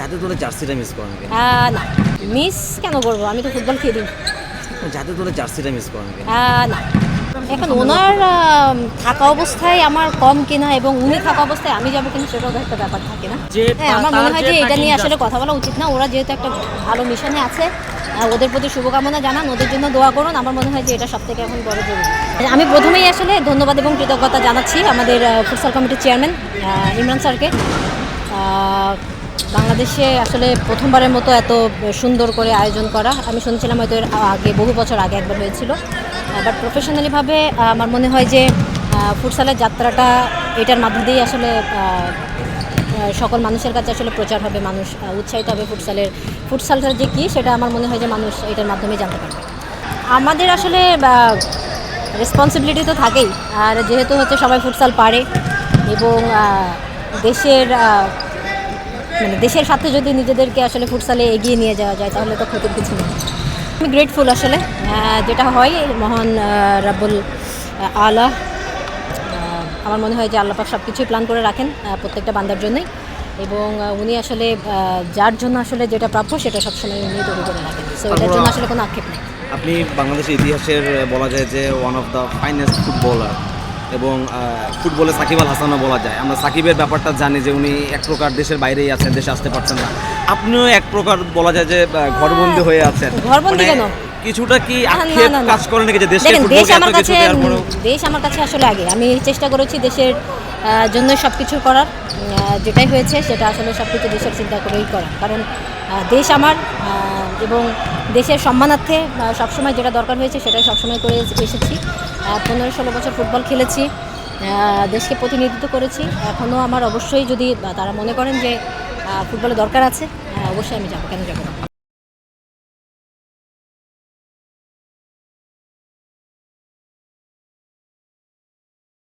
জাতীয় দলের জার্সিটা মিস করেন কেন? না, মিস কেন করবো? আমি তো ফুটবল খেলি। জাতীয় দলের জার্সিটা মিস করেন কেন? না, এখন ওনার থাকা অবস্থায় আমার কম কিনা এবং উনি থাকা অবস্থায় আমি যাবো কিনা সেটাও তো একটা ব্যাপার থাকে না। হ্যাঁ, আমার মনে হয় যে এটা নিয়ে আসলে কথা বলা উচিত না। ওরা যেহেতু একটা ভালো মিশনে আছে, ওদের প্রতি শুভকামনা জানান, ওদের জন্য দোয়া করুন। আমার মনে হয় যে এটা সব থেকে এখন বড় জরুরি। আমি প্রথমেই আসলে ধন্যবাদ এবং কৃতজ্ঞতা জানাচ্ছি আমাদের ফুটসাল কমিটির চেয়ারম্যান ইমরান স্যারকে। বাংলাদেশে আসলে প্রথমবারের মতো এত সুন্দর করে আয়োজন করা, আমি শুনছিলাম হয়তো এর আগে বহু বছর আগে একবার হয়েছিল, বাট প্রফেশনালিভাবে আমার মনে হয় যে ফুটসালের যাত্রাটা এটার মধ্য দিয়েই আসলে সকল মানুষের কাছে আসলে প্রচার হবে, মানুষ উৎসাহিত হবে ফুটসালটা যে কী সেটা আমার মনে হয় যে মানুষ এটার মাধ্যমে জানতে পারবে। আমাদের আসলে রেসপন্সিবিলিটি তো থাকেই, আর যেহেতু হচ্ছে সবাই ফুটসাল পারে এবং দেশের সাথে যদি নিজেদেরকে আসলে ফুটসালে এগিয়ে নিয়ে যাওয়া যায় তাহলে তো ক্ষতির কিছু নেই। আমি গ্রেটফুল আসলে, যেটা হয় মহান রাব্বুল আলা, আমার মনে হয় যে আল্লাহ পাক সব কিছুই প্ল্যান করে রাখেন প্রত্যেকটা বান্দার জন্যই, এবং উনি আসলে যার জন্য আসলে যেটা প্রাপ্য সেটা সবসময় উনি তৈরি করে রাখেন। সো এটার জন্য আসলে কোনো আক্ষেপ নেই। আপনি বাংলাদেশের ইতিহাসের বলা যায় যে one of the finest footballer, এবং ফুটবলে সাকিব আল হাসানও বলা যায়। আমরা সাকিবের ব্যাপারটা জানি যে উনি এক প্রকার দেশের বাইরেই আছেন, দেশে আসতে পারছেন না। আপনিও এক প্রকার বলা যায় যে ঘরবন্দি হয়ে আছেন। ঘরবন্দি কেন? কিছুটা কি আক্ষেপ কাজ করে নাকি যে দেশের ফুটবলকে দেশ এত কিছু দেওয়ার পরেও? দেশ আমার কাছে আসলে আগে। আমি চেষ্টা করেছি দেশের জন্য সব কিছু করার, যেটাই হয়েছে সেটা আসলে সব কিছু দেশের চিন্তা করেই করা, কারণ দেশ আমার, এবং দেশের সম্মানার্থে সবসময় যেটা দরকার হয়েছে সেটাই সবসময় করে এসেছি। 15-16 বছর ফুটবল খেলেছি, দেশকে প্রতিনিধিত্ব করেছি। এখনও আমার অবশ্যই যদি তারা মনে করেন যে ফুটবলে দরকার আছে, অবশ্যই আমি যাবো, কেন যাবো না।